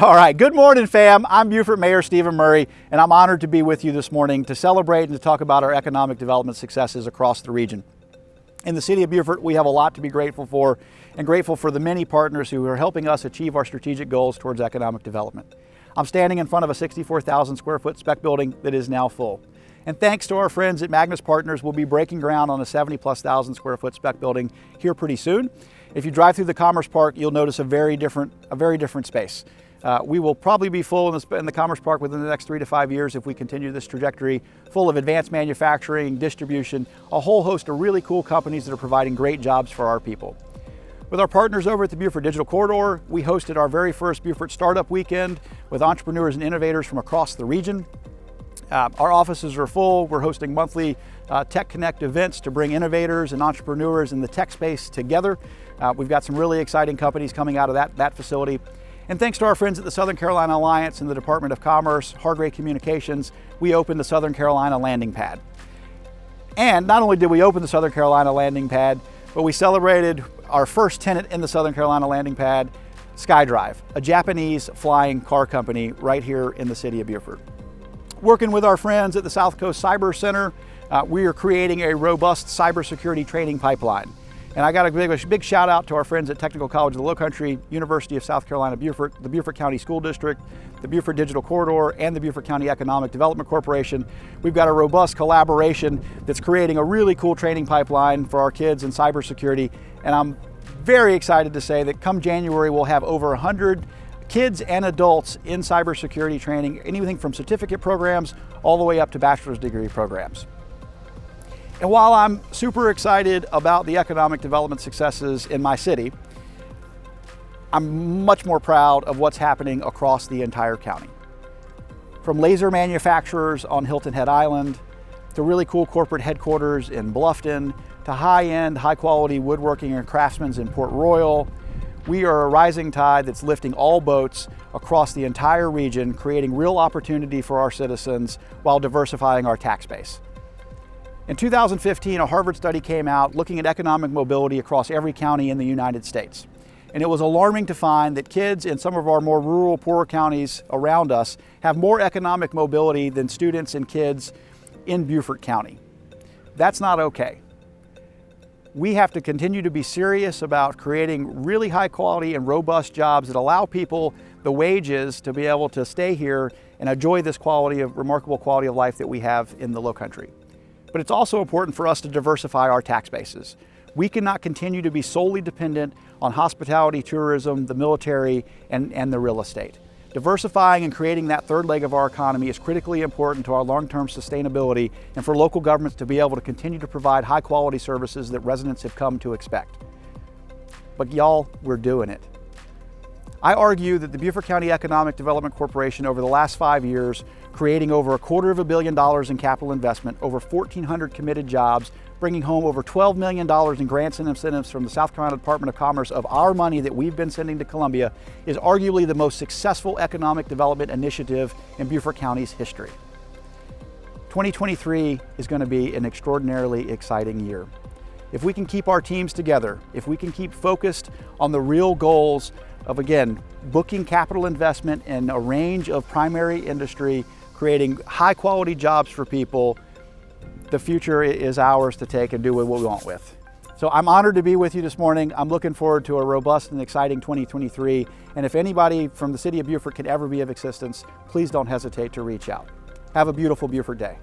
All right, good morning, fam. I'm Beaufort Mayor Stephen Murray, and I'm honored to be with you this morning to celebrate and to talk about our economic development successes across the region. In the City of Beaufort, we have a lot to be grateful for, and grateful for the many partners who are helping us achieve our strategic goals towards economic development. I'm standing in front of a 64,000 square foot spec building that is now full. And thanks to our friends at Magnus Partners, we'll be breaking ground on a 70,000+ square foot spec building here pretty soon. If you drive through the Commerce Park, you'll notice a very different space. We will probably be full in the Commerce Park within the next 3 to 5 years if we continue this trajectory, full of advanced manufacturing, distribution, a whole host of really cool companies that are providing great jobs for our people. With our partners over at the Beaufort Digital Corridor, we hosted our very first Beaufort Startup Weekend with entrepreneurs and innovators from across the region. Our offices are full. We're hosting monthly Tech Connect events to bring innovators and entrepreneurs in the tech space together. We've got some really exciting companies coming out of that facility. And thanks to our friends at the Southern Carolina Alliance and the Department of Commerce, Hargray Communications, we opened the Southern Carolina landing pad. And not only did we open the Southern Carolina landing pad, but we celebrated our first tenant in the Southern Carolina landing pad, SkyDrive, a Japanese flying car company right here in the City of Beaufort. Working with our friends at the South Coast Cyber Center, we are creating a robust cybersecurity training pipeline. And I got a big shout out to our friends at Technical College of the Lowcountry, University of South Carolina Beaufort, the Beaufort County School District, the Beaufort Digital Corridor, and the Beaufort County Economic Development Corporation. We've got a robust collaboration that's creating a really cool training pipeline for our kids in cybersecurity. And I'm very excited to say that come January, we'll have over 100 kids and adults in cybersecurity training, anything from certificate programs all the way up to bachelor's degree programs. And while I'm super excited about the economic development successes in my city, I'm much more proud of what's happening across the entire county. From laser manufacturers on Hilton Head Island, to really cool corporate headquarters in Bluffton, to high-end, high-quality woodworking and craftsmen in Port Royal, we are a rising tide that's lifting all boats across the entire region, creating real opportunity for our citizens while diversifying our tax base. In 2015, a Harvard study came out looking at economic mobility across every county in the United States. And it was alarming to find that kids in some of our more rural, poorer counties around us have more economic mobility than students and kids in Beaufort County. That's not okay. We have to continue to be serious about creating really high quality and robust jobs that allow people the wages to be able to stay here and enjoy this remarkable quality of life that we have in the Lowcountry. But it's also important for us to diversify our tax bases. We cannot continue to be solely dependent on hospitality, tourism, the military, and the real estate. Diversifying and creating that third leg of our economy is critically important to our long-term sustainability and for local governments to be able to continue to provide high-quality services that residents have come to expect. But y'all, we're doing it. I argue that the Beaufort County Economic Development Corporation over the last 5 years, creating over $250 million in capital investment, over 1,400 committed jobs, bringing home over $12 million in grants and incentives from the South Carolina Department of Commerce of our money that we've been sending to Columbia, is arguably the most successful economic development initiative in Beaufort County's history. 2023 is going to be an extraordinarily exciting year. If we can keep our teams together, if we can keep focused on the real goals of, again, booking capital investment in a range of primary industry, creating high quality jobs for people, the future is ours to take and do what we want with. So I'm honored to be with you this morning. I'm looking forward to a robust and exciting 2023. And if anybody from the City of Beaufort could ever be of assistance, please don't hesitate to reach out. Have a beautiful Beaufort day.